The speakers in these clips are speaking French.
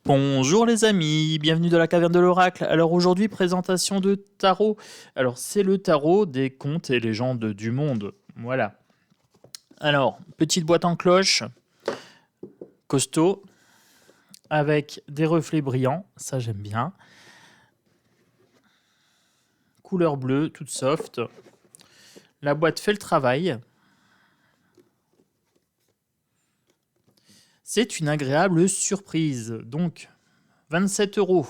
Bonjour les amis, bienvenue dans la caverne de l'oracle. Alors aujourd'hui, présentation de tarot. Alors c'est le tarot des contes et légendes du monde. Voilà. Alors, petite boîte en cloche, costaud, avec des reflets brillants, ça j'aime bien. Couleur bleue, toute soft. La boîte fait le travail. C'est une agréable surprise. Donc, 27 euros.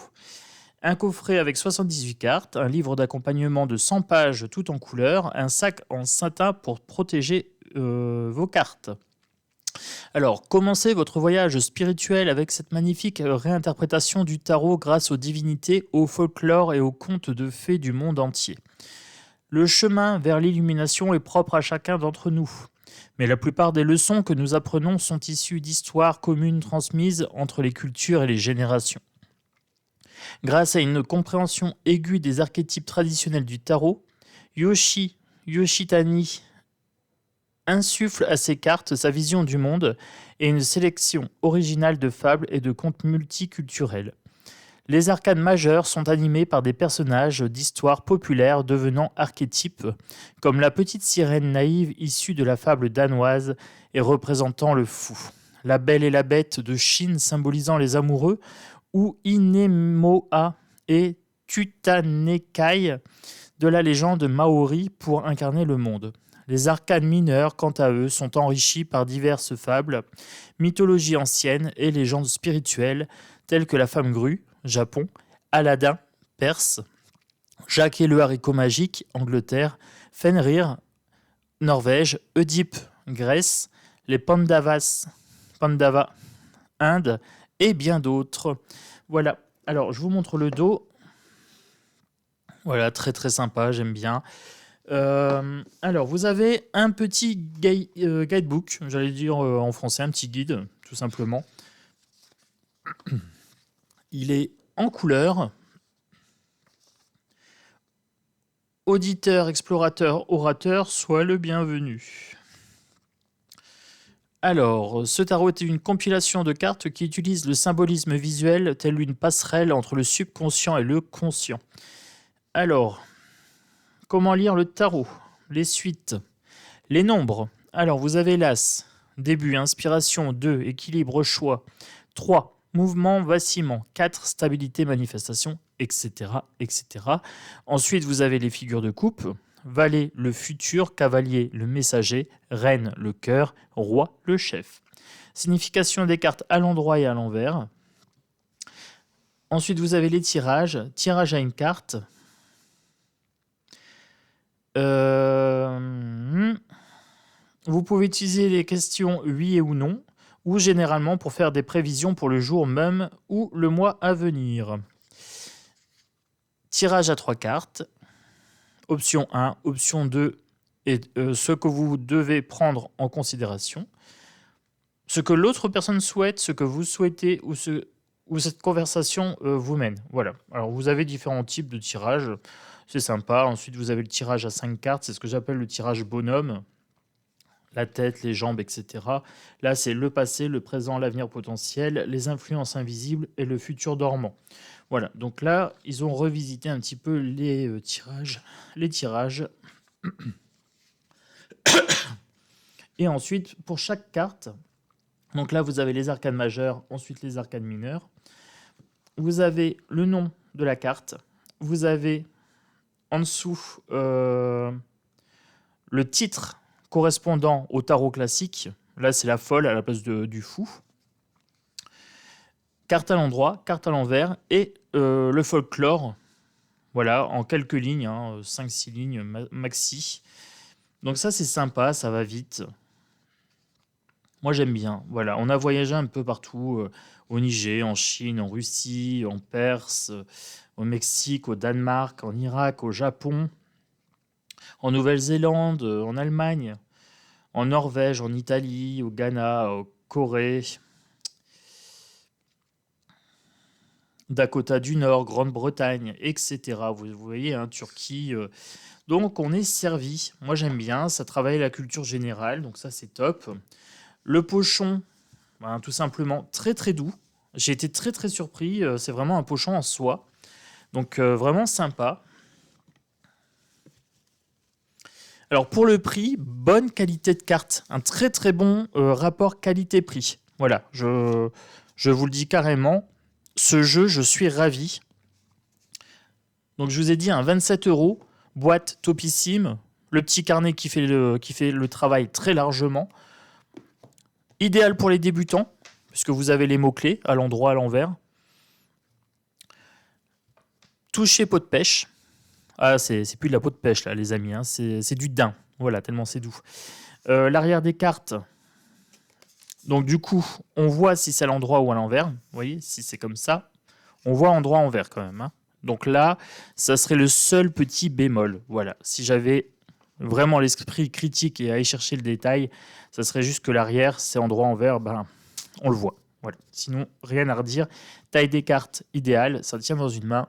Un coffret avec 78 cartes, un livre d'accompagnement de 100 pages tout en couleur, un sac en satin pour protéger vos cartes. Alors, commencez votre voyage spirituel avec cette magnifique réinterprétation du tarot grâce aux divinités, au folklore et aux contes de fées du monde entier. Le chemin vers l'illumination est propre à chacun d'entre nous. Mais la plupart des leçons que nous apprenons sont issues d'histoires communes transmises entre les cultures et les générations. Grâce à une compréhension aiguë des archétypes traditionnels du tarot, Yoshitani insuffle à ses cartes sa vision du monde et une sélection originale de fables et de contes multiculturels. Les arcanes majeures sont animées par des personnages d'histoires populaires devenant archétypes, comme la petite sirène naïve issue de la fable danoise et représentant le fou, la belle et la bête de Chine symbolisant les amoureux, ou Inemoa et Tutanekai de la légende maori pour incarner le monde. Les arcanes mineurs, quant à eux, sont enrichis par diverses fables, mythologies anciennes et légendes spirituelles, telles que la femme grue, Japon, Aladdin, Perse, Jacques et le haricot magique, Angleterre, Fenrir, Norvège, Oedipe, Grèce, les Pandava, Inde, et bien d'autres. Voilà. Alors, je vous montre le dos. Voilà, très très sympa, j'aime bien. Alors, vous avez un petit guidebook, j'allais dire en français, un petit guide, tout simplement. Il est en couleur. Auditeur, explorateur, orateur, sois le bienvenu. Alors, ce tarot est une compilation de cartes qui utilise le symbolisme visuel tel une passerelle entre le subconscient et le conscient. Alors, comment lire le tarot? Les suites. Les nombres. Alors, vous avez l'As. Début, inspiration. 2, équilibre, choix. 3, mouvement, vacillement. 4, stabilité, manifestation, etc., etc. Ensuite, vous avez les figures de coupe. Valet, le futur, cavalier, le messager, reine, le cœur, roi, le chef. Signification des cartes à l'endroit et à l'envers. Ensuite, vous avez les tirages. Tirage à une carte. Vous pouvez utiliser les questions oui et ou non, ou généralement pour faire des prévisions pour le jour même ou le mois à venir. Tirage à 3 cartes. Option 1, option 2, et ce que vous devez prendre en considération. Ce que l'autre personne souhaite, ce que vous souhaitez, ou cette conversation vous mène. Voilà. Alors, vous avez différents types de tirages. C'est sympa. Ensuite, vous avez le tirage à 5 cartes. C'est ce que j'appelle le tirage bonhomme. La tête, les jambes, etc. Là, c'est le passé, le présent, l'avenir potentiel, les influences invisibles et le futur dormant. Voilà, donc là, ils ont revisité un petit peu les tirages. Et ensuite, pour chaque carte, donc là, vous avez les arcanes majeures, ensuite les arcanes mineures. Vous avez le nom de la carte. Vous avez en dessous le titre correspondant au tarot classique. Là, c'est la folle à la place du fou. Carte à l'endroit, carte à l'envers et le folklore. Voilà, en quelques lignes, 5-6 lignes maxi. Donc ça, c'est sympa, ça va vite. Moi, j'aime bien. Voilà, on a voyagé un peu partout, au Niger, en Chine, en Russie, en Perse, au Mexique, au Danemark, en Irak, au Japon, en Nouvelle-Zélande, en Allemagne, en Norvège, en Italie, au Ghana, au Corée, Dakota du Nord, Grande-Bretagne, etc. Vous voyez, Turquie. Donc, on est servi. Moi, j'aime bien. Ça travaille la culture générale, donc ça, c'est top. Le pochon, tout simplement, très très doux. J'ai été très très surpris. C'est vraiment un pochon en soie. Donc vraiment sympa. Alors pour le prix, bonne qualité de carte. Un très très bon rapport qualité-prix. Voilà, je vous le dis carrément. Ce jeu, je suis ravi. Donc je vous ai dit, 27 euros, boîte topissime, le petit carnet qui fait le travail très largement. Idéal pour les débutants, puisque vous avez les mots-clés à l'endroit, à l'envers. Toucher pot de pêche. Ah, c'est plus de la peau de pêche là, les amis, hein. C'est du daim. Voilà, tellement c'est doux. L'arrière des cartes. Donc du coup, on voit si c'est à l'endroit ou à l'envers. Vous voyez, si c'est comme ça, on voit endroit envers quand même, hein. Donc là, ça serait le seul petit bémol. Voilà, si j'avais vraiment l'esprit critique et aller chercher le détail, ça serait juste que l'arrière, c'est endroit envers, ben, on le voit. Voilà. Sinon, rien à redire. Taille des cartes idéale, ça tient dans une main.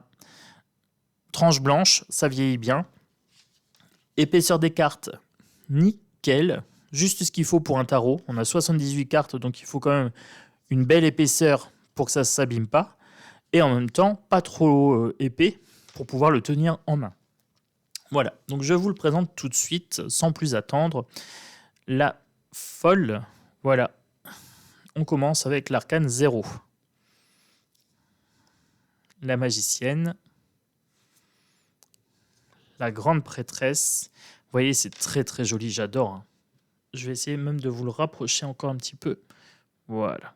Tranche blanche, ça vieillit bien. Épaisseur des cartes, nickel. Juste ce qu'il faut pour un tarot. On a 78 cartes, donc il faut quand même une belle épaisseur pour que ça ne s'abîme pas. Et en même temps, pas trop épais pour pouvoir le tenir en main. Voilà, donc je vous le présente tout de suite, sans plus attendre. La folle, voilà. On commence avec l'arcane 0. La magicienne. La grande prêtresse. Vous voyez, c'est très très joli, j'adore, hein. Je vais essayer même de vous le rapprocher encore un petit peu. Voilà.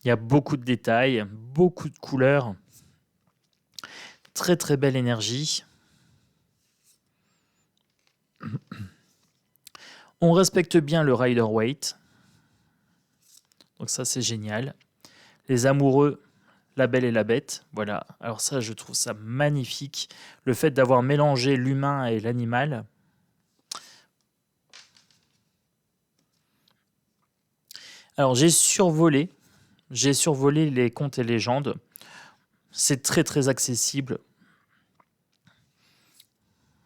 Il y a beaucoup de détails, beaucoup de couleurs. Très très belle énergie. On respecte bien le Rider-Waite. Donc ça, c'est génial. Les amoureux, la belle et la bête. Voilà. Alors ça, je trouve ça magnifique. Le fait d'avoir mélangé l'humain et l'animal. Alors j'ai survolé les contes et légendes. C'est très très accessible.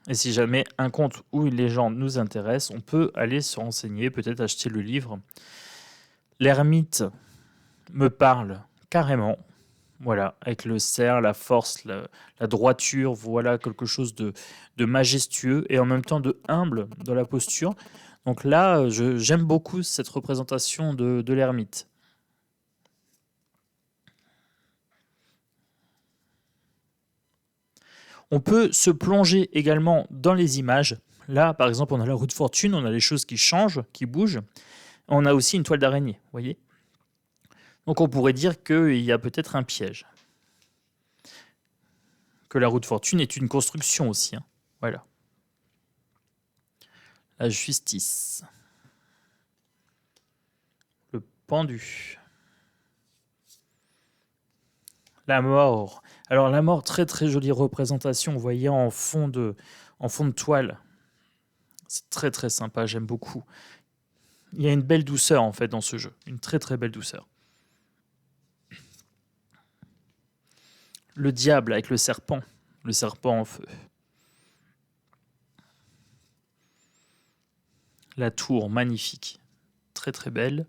Et si jamais un conte ou une légende nous intéresse, on peut aller se renseigner, peut-être acheter le livre. L'ermite me parle carrément. Voilà, avec le cerf, la force, la droiture, voilà quelque chose de majestueux et en même temps de humble dans la posture. Donc là, j'aime beaucoup cette représentation de l'ermite. On peut se plonger également dans les images. Là, par exemple, on a la roue de fortune, on a les choses qui changent, qui bougent. On a aussi une toile d'araignée, vous voyez. Donc on pourrait dire qu'il y a peut-être un piège. Que la roue de fortune est une construction aussi, hein. Voilà. La justice. Le pendu. La mort. Alors la mort, très très jolie représentation, vous voyez, en fond de toile. C'est très très sympa, j'aime beaucoup. Il y a une belle douceur en fait dans ce jeu, une très très belle douceur. Le diable avec le serpent en feu. La tour, magnifique, très très belle.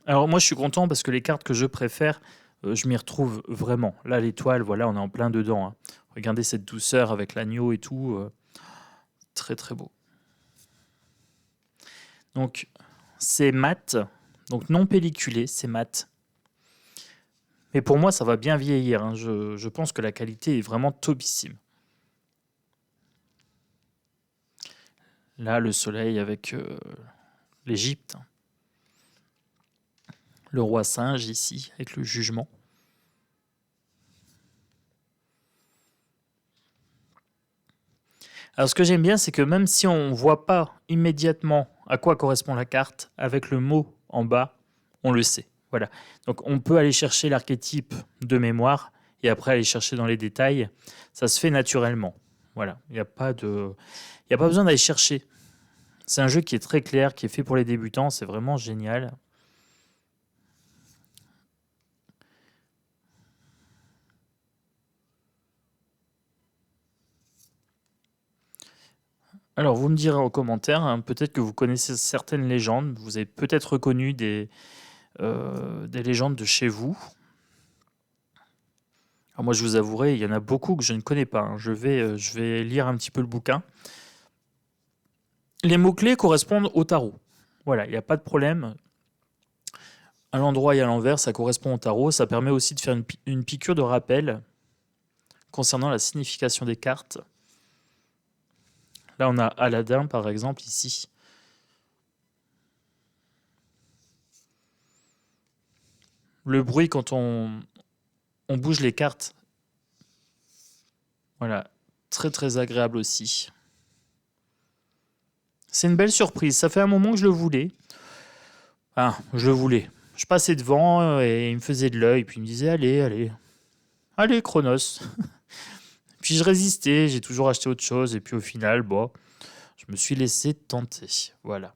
Alors moi je suis content parce que les cartes que je préfère, je m'y retrouve vraiment. Là l'étoile, voilà, on est en plein dedans, hein. Regardez cette douceur avec l'agneau et tout, très très beau. Donc c'est mat, donc non pelliculé, c'est mat. Mais pour moi ça va bien vieillir, hein. Je pense que la qualité est vraiment topissime. Là le soleil avec l'Égypte. Le roi singe ici avec le jugement. Alors ce que j'aime bien, c'est que même si on ne voit pas immédiatement à quoi correspond la carte, avec le mot en bas, on le sait. Voilà. Donc on peut aller chercher l'archétype de mémoire et après aller chercher dans les détails. Ça se fait naturellement. Voilà. Il n'y a pas besoin d'aller chercher. C'est un jeu qui est très clair, qui est fait pour les débutants. C'est vraiment génial. Alors, vous me direz en commentaire, hein, peut-être que vous connaissez certaines légendes, vous avez peut-être reconnu des légendes de chez vous. Alors moi, je vous avouerai, il y en a beaucoup que je ne connais pas, hein. Je vais lire un petit peu le bouquin. Les mots-clés correspondent au tarot. Voilà, il n'y a pas de problème. À l'endroit et à l'envers, ça correspond au tarot. Ça permet aussi de faire une piqûre de rappel concernant la signification des cartes. Là, on a Aladdin, par exemple, ici. Le bruit quand on bouge les cartes. Voilà, très très agréable aussi. C'est une belle surprise. Ça fait un moment que je le voulais. Ah, je le voulais. Je passais devant et il me faisait de l'œil. Puis il me disait, allez, allez. Allez, Chronos. Puis je résistais. J'ai toujours acheté autre chose. Et puis au final, bon, je me suis laissé tenter. Voilà.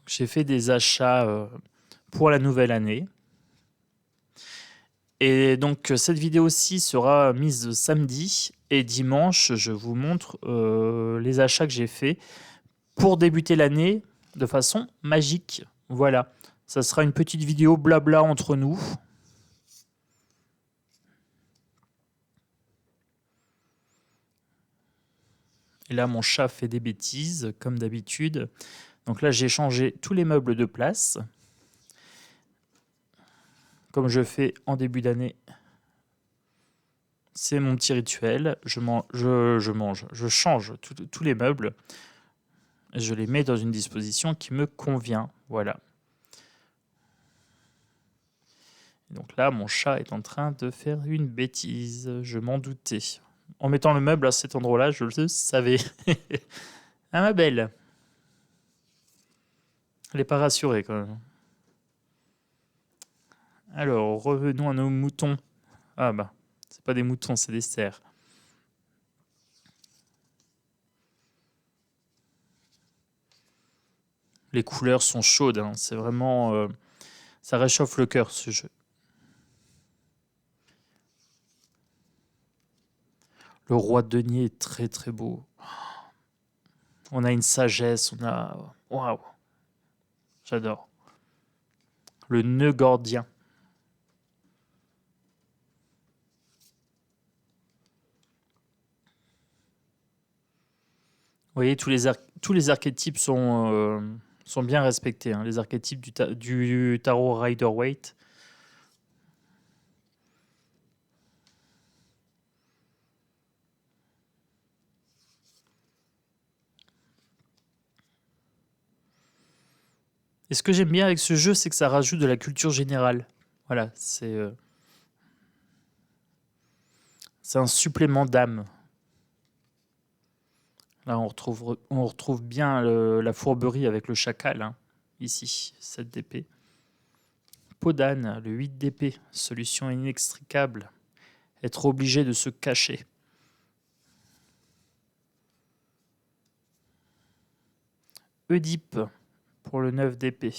J'ai fait des achats pour la nouvelle année. Et donc cette vidéo-ci sera mise samedi. Et dimanche, je vous montre les achats que j'ai faits pour débuter l'année de façon magique. Voilà. Ça sera une petite vidéo blabla entre nous. Et là, mon chat fait des bêtises, comme d'habitude. Donc là, j'ai changé tous les meubles de place. Comme je fais en début d'année. C'est mon petit rituel. Je change tous les meubles. Je les mets dans une disposition qui me convient. Voilà. Donc là, mon chat est en train de faire une bêtise. Je m'en doutais. En mettant le meuble à cet endroit-là, je le savais. Ah, ma belle. Elle n'est pas rassurée quand même. Alors, revenons à nos moutons. Ah bah, c'est pas des moutons, c'est des cerfs. Les couleurs sont chaudes, hein. C'est vraiment... ça réchauffe le cœur, ce jeu. Le roi de denier est très très beau. On a une sagesse, on a... Waouh, j'adore. Le nœud gordien. Vous voyez, tous les archétypes sont bien respectés, hein. Les archétypes du tarot Rider-Waite. Et ce que j'aime bien avec ce jeu, c'est que ça rajoute de la culture générale. Voilà, c'est un supplément d'âme. Là, on retrouve bien la fourberie avec le chacal, hein, ici, 7 d'épée. Peau d'âne, le 8 d'épée, solution inextricable. Être obligé de se cacher. Oedipe, pour le 9 d'épée.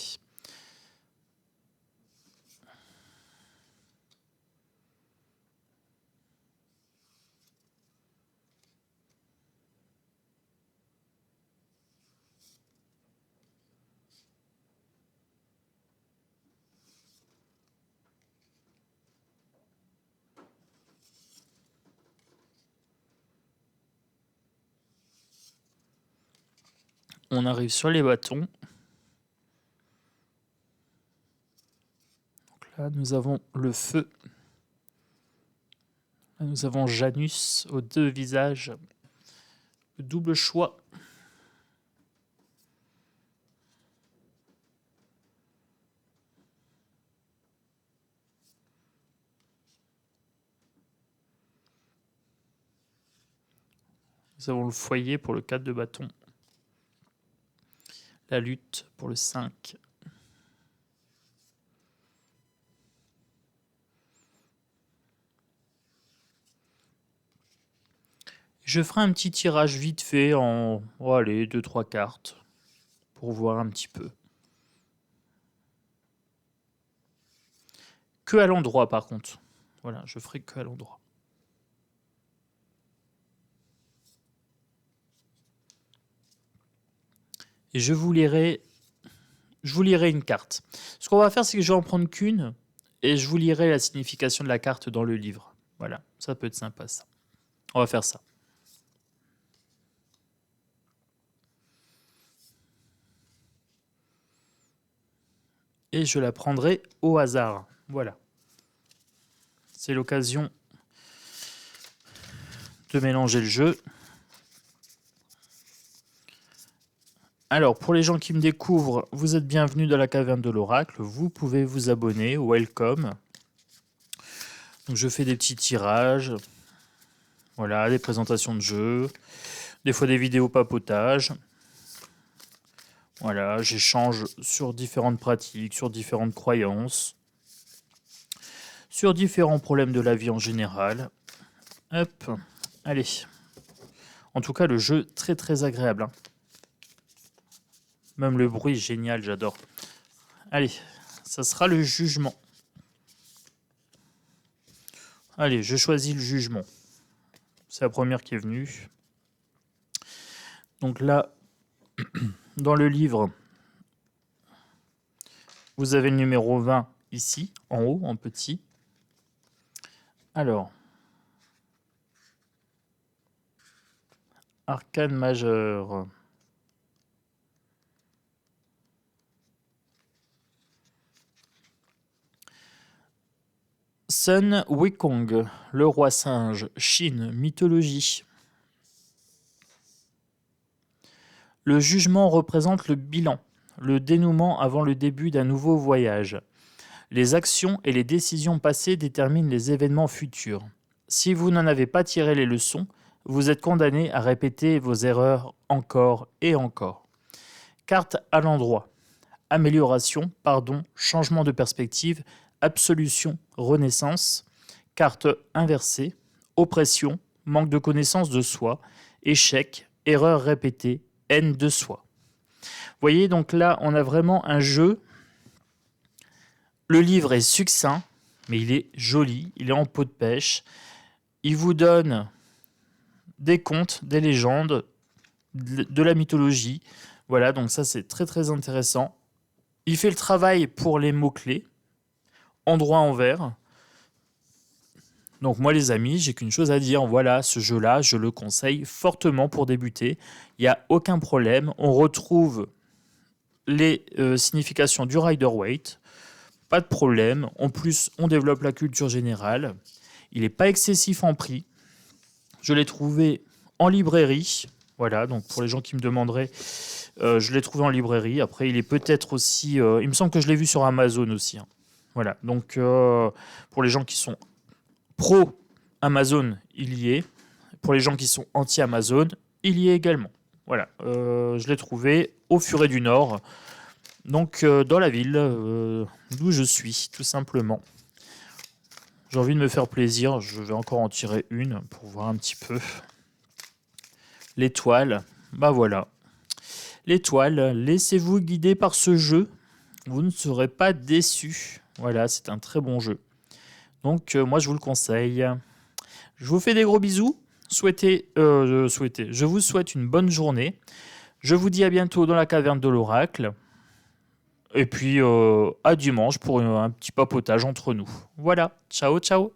On arrive sur les bâtons. Donc là, nous avons le feu. Là, nous avons Janus aux 2 visages. Le double choix. Nous avons le foyer pour le 4 de bâton. La lutte pour le 5. Je ferai un petit tirage vite fait en 2-3 cartes pour voir un petit peu. Que à l'endroit par contre. Voilà, je ferai que à l'endroit. Et je vous lirai une carte. Ce qu'on va faire, c'est que je vais en prendre qu'une et je vous lirai la signification de la carte dans le livre. Voilà, ça peut être sympa ça. On va faire ça. Et je la prendrai au hasard. Voilà. C'est l'occasion de mélanger le jeu. Alors, pour les gens qui me découvrent, vous êtes bienvenus dans la caverne de l'oracle. Vous pouvez vous abonner. Welcome. Donc, je fais des petits tirages. Voilà, des présentations de jeux. Des fois des vidéos papotage. Voilà, j'échange sur différentes pratiques, sur différentes croyances, sur différents problèmes de la vie en général. Hop, allez. En tout cas, le jeu très très agréable. Hein. Même le bruit génial, j'adore. Allez, ça sera le jugement. Allez, je choisis le jugement. C'est la première qui est venue. Donc là, dans le livre, vous avez le numéro 20 ici, en haut, en petit. Alors, arcane majeur. Sun Wukong, le roi singe, Chine, mythologie. Le jugement représente le bilan, le dénouement avant le début d'un nouveau voyage. Les actions et les décisions passées déterminent les événements futurs. Si vous n'en avez pas tiré les leçons, vous êtes condamné à répéter vos erreurs encore et encore. Carte à l'endroit. Amélioration, pardon, changement de perspective, absolution, renaissance. Carte inversée. Oppression, manque de connaissance de soi. Échec, erreur répétée, haine de soi. Vous voyez, donc là, on a vraiment un jeu. Le livre est succinct, mais il est joli, il est en peau de pêche. Il vous donne des contes, des légendes, de la mythologie. Voilà, donc ça, c'est très très intéressant. Il fait le travail pour les mots-clés, endroit en vert. Donc moi, les amis, j'ai qu'une chose à dire. Voilà, ce jeu-là, je le conseille fortement pour débuter. Il n'y a aucun problème. On retrouve les significations du Rider-Waite. Pas de problème. En plus, on développe la culture générale. Il n'est pas excessif en prix. Je l'ai trouvé en librairie. Voilà, donc pour les gens qui me demanderaient, je l'ai trouvé en librairie. Après, il est peut-être aussi... il me semble que je l'ai vu sur Amazon aussi. Hein. Voilà, donc pour les gens qui sont pro-Amazon, il y est. Pour les gens qui sont anti-Amazon, il y est également. Voilà, je l'ai trouvé au Furet du Nord. Donc dans la ville d'où je suis, tout simplement. J'ai envie de me faire plaisir, je vais encore en tirer une pour voir un petit peu. L'étoile, bah voilà. L'étoile, laissez-vous guider par ce jeu, vous ne serez pas déçus. Voilà, c'est un très bon jeu. Donc moi je vous le conseille. Je vous fais des gros bisous. Je vous souhaite une bonne journée. Je vous dis à bientôt dans la caverne de l'oracle. Et puis à dimanche pour un petit papotage entre nous. Voilà, ciao ciao.